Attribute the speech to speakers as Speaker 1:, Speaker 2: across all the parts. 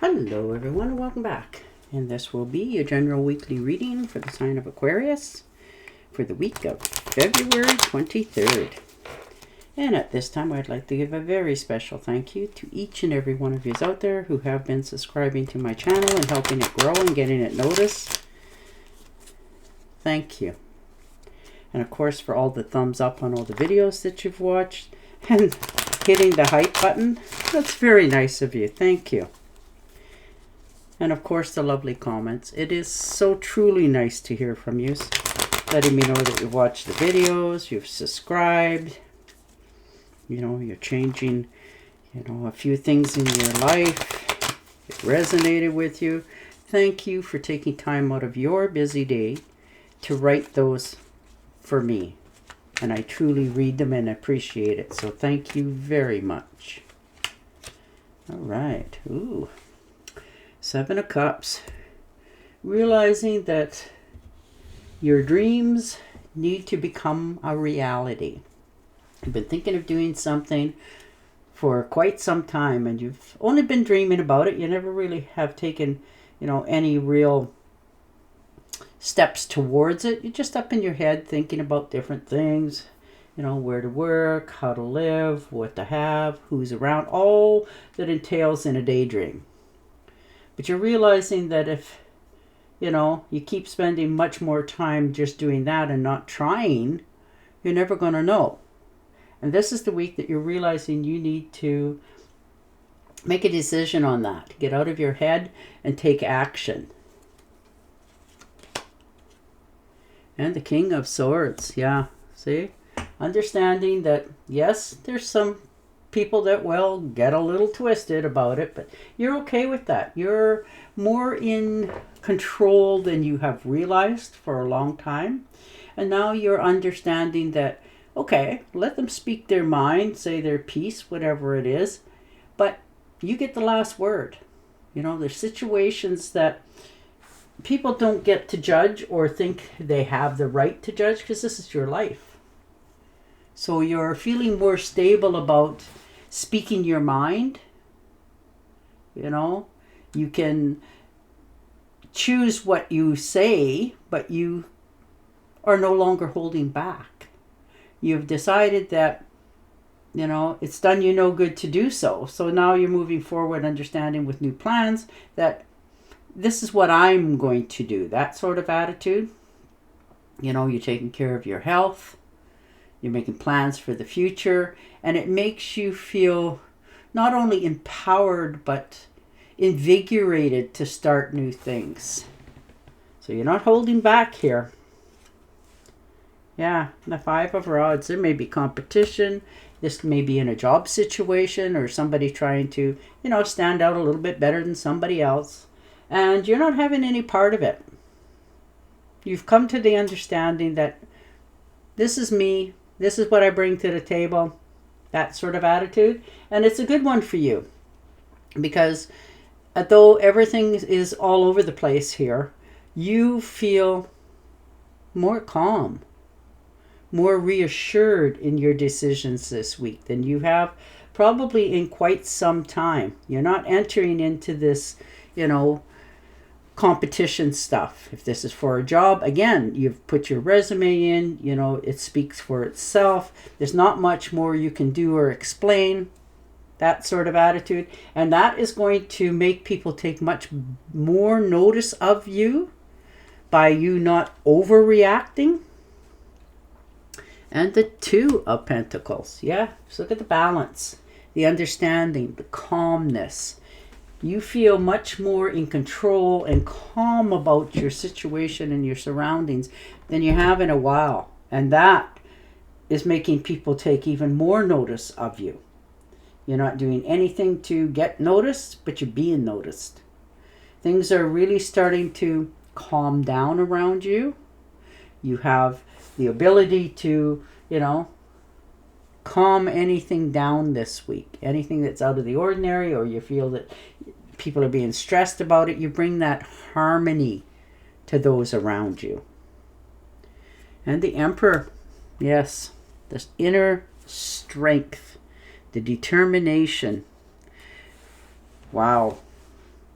Speaker 1: Hello everyone and welcome back. And this will be your general weekly reading for the sign of Aquarius for the week of February 23rd. And at this time I'd like to give a very special thank you to each and every one of you out there who have been subscribing to my channel and helping it grow and getting it noticed. Thank you. And of course for all the thumbs up on all the videos that you've watched and hitting the hype button. That's very nice of you. Thank you. And of course the lovely comments. It is so truly nice to hear from you, letting me know that you've watched the videos, you've subscribed, you're changing, a few things in your life. It resonated with you. Thank you for taking time out of your busy day to write those for me. And I truly read them and appreciate it. So thank you very much. All right. Ooh. Seven of Cups. Realizing that your dreams need to become a reality. You've been thinking of doing something for quite some time and you've only been dreaming about it. You never really have taken, any real steps towards it. You're just up in your head thinking about different things, where to work, how to live, what to have, who's around, all that entails in a daydream. But you're realizing that if, you keep spending much more time just doing that and not trying, you're never going to know. And this is the week that you're realizing you need to make a decision on that. Get out of your head and take action. And the King of Swords. Yeah, see? Understanding that, yes, there's some people that will get a little twisted about it, but you're okay with that. You're more in control than you have realized for a long time. And now you're understanding that, okay, let them speak their mind, say their piece, whatever it is, but you get the last word. There's situations that people don't get to judge or think they have the right to judge because this is your life. So you're feeling more stable about speaking your mind. You can choose what you say, but you are no longer holding back. You've decided that, it's done you no good to do so. So now you're moving forward, understanding with new plans that this is what I'm going to do. That sort of attitude. You're taking care of your health. You're making plans for the future. And it makes you feel not only empowered, but invigorated to start new things. So you're not holding back here. Yeah, the Five of Rods. There may be competition. This may be in a job situation or somebody trying to, stand out a little bit better than somebody else. And you're not having any part of it. You've come to the understanding that this is me. This is what I bring to the table. That sort of attitude. And it's a good one for you. Because although everything is all over the place here, you feel more calm, more reassured in your decisions this week than you have probably in quite some time. You're not entering into this, competition stuff. If this is for a job, again, you've put your resume in, it speaks for itself. There's not much more you can do or explain. That sort of attitude. And that is going to make people take much more notice of you by you not overreacting. And the Two of Pentacles. Yeah, just look at the balance, the understanding, the calmness. You feel much more in control and calm about your situation and your surroundings than you have in a while. And that is making people take even more notice of you. You're not doing anything to get noticed, but you're being noticed. Things are really starting to calm down around you. You have the ability to, calm anything down this week. Anything that's out of the ordinary, or you feel that people are being stressed about it, you bring that harmony to those around you. And the Emperor, yes, this inner strength, the determination. Wow.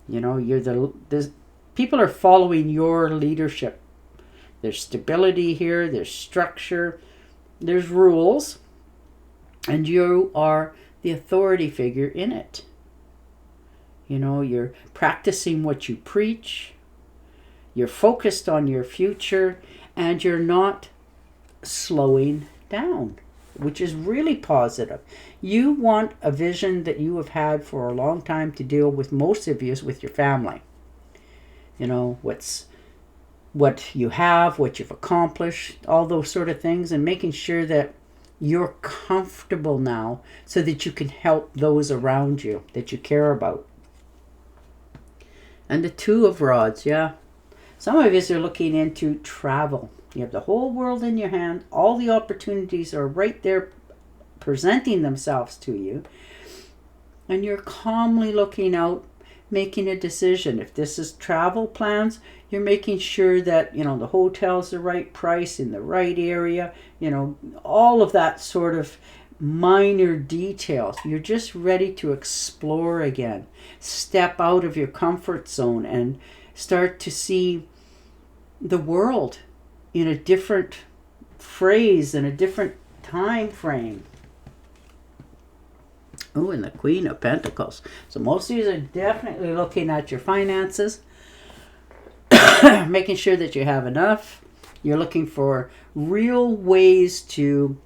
Speaker 1: You know, you're the people are following your leadership. There's stability here, there's structure, there's rules, and you are the authority figure in it. You know, you're practicing what you preach, you're focused on your future, and you're not slowing down, which is really positive. You want a vision that you have had for a long time to deal with, most of you, is with your family. You know, what you have, what you've accomplished, all those sort of things, and making sure that you're comfortable now so that you can help those around you that you care about. And the Two of Rods, yeah. Some of you are looking into travel. You have the whole world in your hand. All the opportunities are right there presenting themselves to you. And you're calmly looking out, making a decision. If this is travel plans, you're making sure that, you know, the hotel's the right price in the right area. You know, all of that sort of minor details. You're just ready to explore again. Step out of your comfort zone and start to see the world in a different phrase and a different time frame. Oh, and the Queen of Pentacles. So most of you are definitely looking at your finances, making sure that you have enough. You're looking for real ways to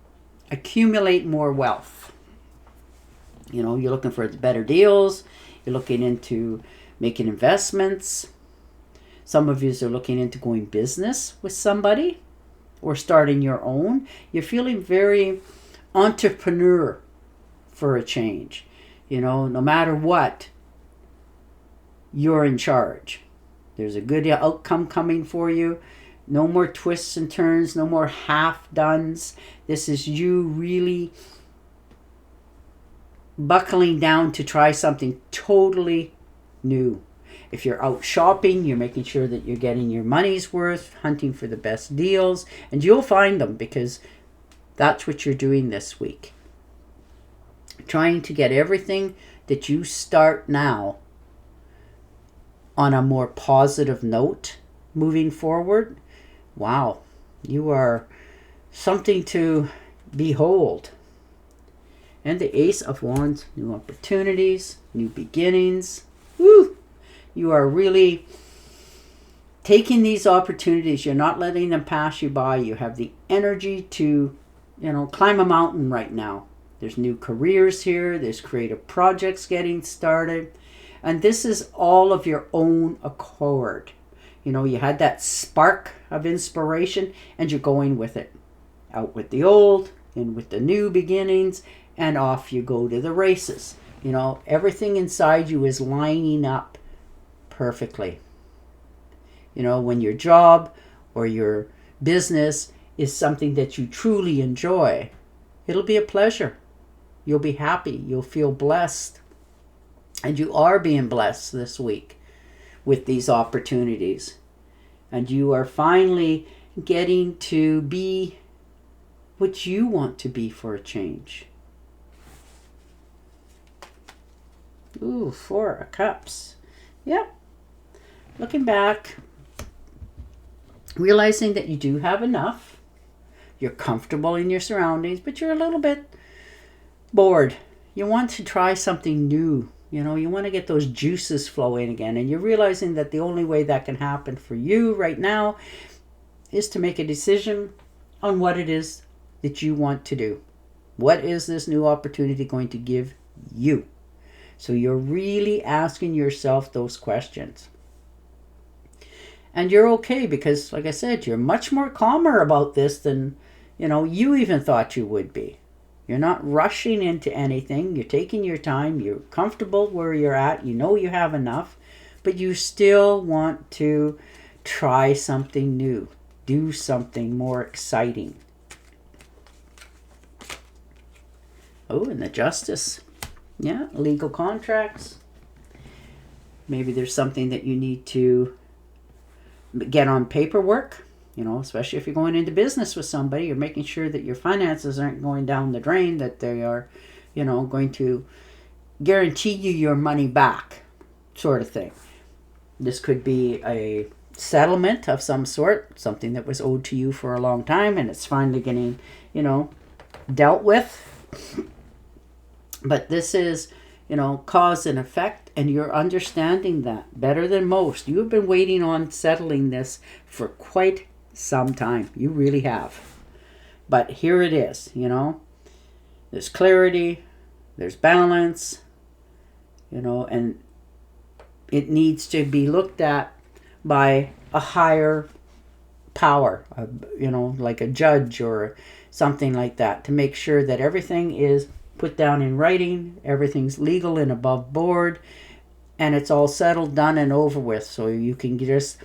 Speaker 1: accumulate more wealth. You know, you're looking for better deals. You're looking into making investments. Some of you are looking into going business with somebody or starting your own. You're feeling very entrepreneur for a change. You know, no matter what, you're in charge. There's a good outcome coming for you. No more twists and turns, no more half-dones. This is you really buckling down to try something totally new. If you're out shopping, you're making sure that you're getting your money's worth, hunting for the best deals, and you'll find them because that's what you're doing this week. Trying to get everything that you start now on a more positive note moving forward. Wow, you are something to behold. And the Ace of Wands, new opportunities, new beginnings. Woo! You are really taking these opportunities. You're not letting them pass you by. You have the energy to, you know, climb a mountain right now. There's new careers here. There's creative projects getting started. And this is all of your own accord. You know, you had that spark of inspiration and you're going with it. Out with the old, in with the new beginnings, and off you go to the races. You know, everything inside you is lining up perfectly. You know, when your job or your business is something that you truly enjoy, it'll be a pleasure. You'll be happy. You'll feel blessed. And you are being blessed this week with these opportunities. And you are finally getting to be what you want to be for a change. Ooh, 4 of Cups. Yep. Looking back, realizing that you do have enough. You're comfortable in your surroundings, but you're a little bit bored. You want to try something new. You know, you want to get those juices flowing again. And you're realizing that the only way that can happen for you right now is to make a decision on what it is that you want to do. What is this new opportunity going to give you? So you're really asking yourself those questions. And you're okay because, like I said, you're much more calmer about this than, you know, you even thought you would be. You're not rushing into anything. You're taking your time. You're comfortable where you're at. You know you have enough. But you still want to try something new. Do something more exciting. Oh, and the Justice. Yeah, legal contracts. Maybe there's something that you need to get on paperwork. You know, especially if you're going into business with somebody, you're making sure that your finances aren't going down the drain, that they are, you know, going to guarantee you your money back sort of thing. This could be a settlement of some sort, something that was owed to you for a long time and it's finally getting, you know, dealt with. But this is, you know, cause and effect, and you're understanding that better than most. You've been waiting on settling this for quite some time. You really have. But here it is, you know. There's clarity, there's balance, you know, and it needs to be looked at by a higher power, you know, like a judge or something like that, to make sure that everything is put down in writing, everything's legal and above board, and it's all settled, done, and over with, so you can just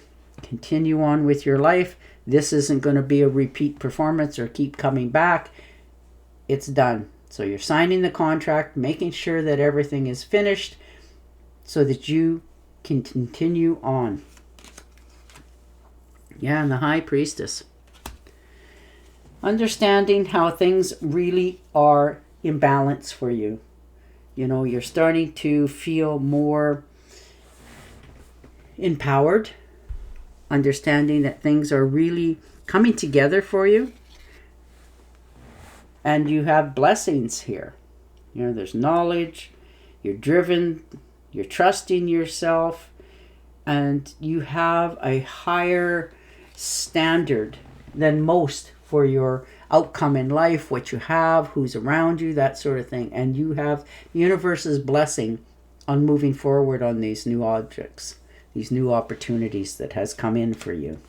Speaker 1: continue on with your life. This isn't going to be a repeat performance or keep coming back. It's done. So you're signing the contract, making sure that everything is finished so that you can continue on. Yeah, and the High Priestess. Understanding how things really are in balance for you. You know, you're starting to feel more empowered. Understanding that things are really coming together for you. And you have blessings here. You know, there's knowledge. You're driven. You're trusting yourself. And you have a higher standard than most for your outcome in life, what you have, who's around you, that sort of thing. And you have the universe's blessing on moving forward on these new objects, these new opportunities that has come in for you.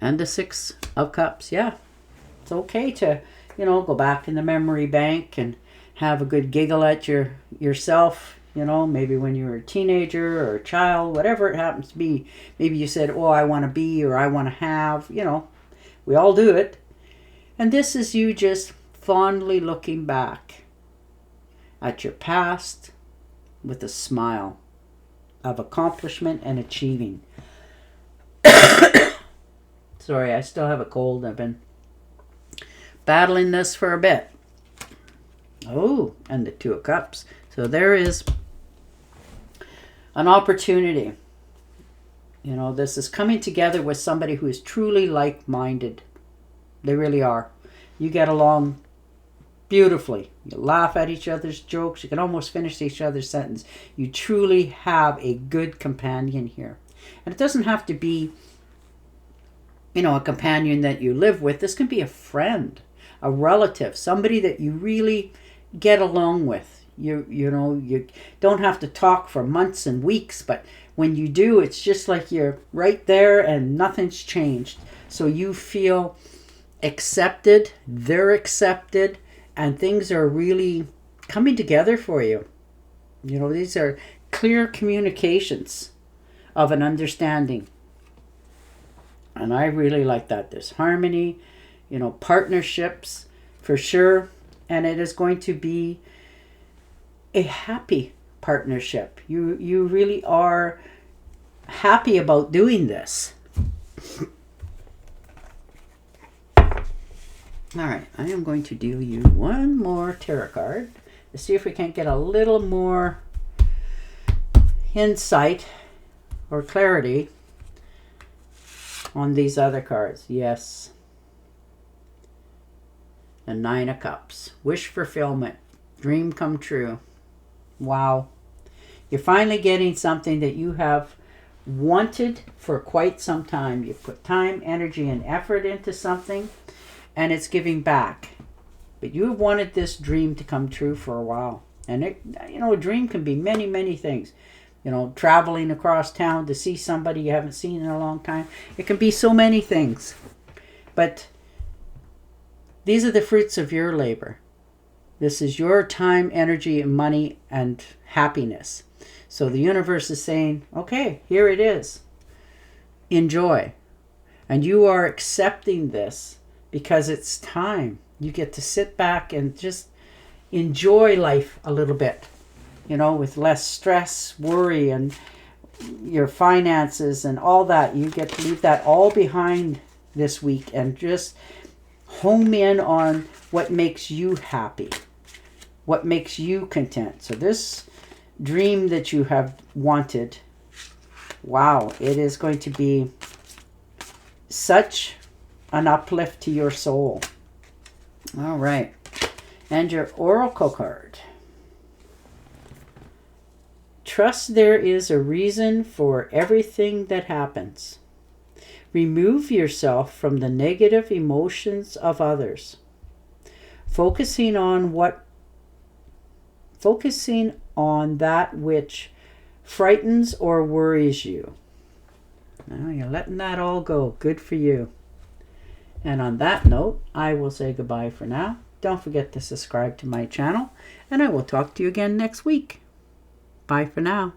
Speaker 1: And the Six of Cups, yeah. It's okay to, you know, go back in the memory bank and have a good giggle at yourself, you know, maybe when you were a teenager or a child, whatever it happens to be. Maybe you said, oh, I want to be, or I want to have, you know. We all do it. And this is you just fondly looking back at your past with a smile of accomplishment and achieving. Sorry, I still have a cold. I've been battling this for a bit. Oh, and the Two of Cups. So there is an opportunity. You know, this is coming together with somebody who is truly like-minded. They really are. You get along beautifully. You laugh at each other's jokes. You can almost finish each other's sentence. You truly have a good companion here. And it doesn't have to be, you know, a companion that you live with. This can be a friend, a relative, somebody that you really get along with. You know, you don't have to talk for months and weeks, but when you do, it's just like you're right there and nothing's changed. So you feel accepted, they're accepted, and things are really coming together for you. You know, these are clear communications of an understanding. And I really like that. There's harmony, you know, partnerships for sure. And it is going to be a happy partnership. You really are happy about doing this. All right, I am going to deal you one more tarot card to see if we can't get a little more insight or clarity on these other cards. Yes. The Nine of Cups. Wish fulfillment. Dream come true. Wow. You're finally getting something that you have wanted for quite some time. You put time, energy, and effort into something, and it's giving back. But you have wanted this dream to come true for a while. And it, you know, a dream can be many, many things. You know, traveling across town to see somebody you haven't seen in a long time. It can be so many things. But these are the fruits of your labor. This is your time, energy, money, and happiness. So the universe is saying, okay, here it is. Enjoy. And you are accepting this because it's time. You get to sit back and just enjoy life a little bit, you know, with less stress, worry, and your finances and all that. You get to leave that all behind this week and just home in on what makes you happy, what makes you content. So this dream that you have wanted. Wow, it is going to be such an uplift to your soul. All right. And your oracle card. Trust there is a reason for everything that happens. Remove yourself from the negative emotions of others. Focusing on that which frightens or worries you. Now you're letting that all go. Good for you. And on that note, I will say goodbye for now. Don't forget to subscribe to my channel, and I will talk to you again next week. Bye for now.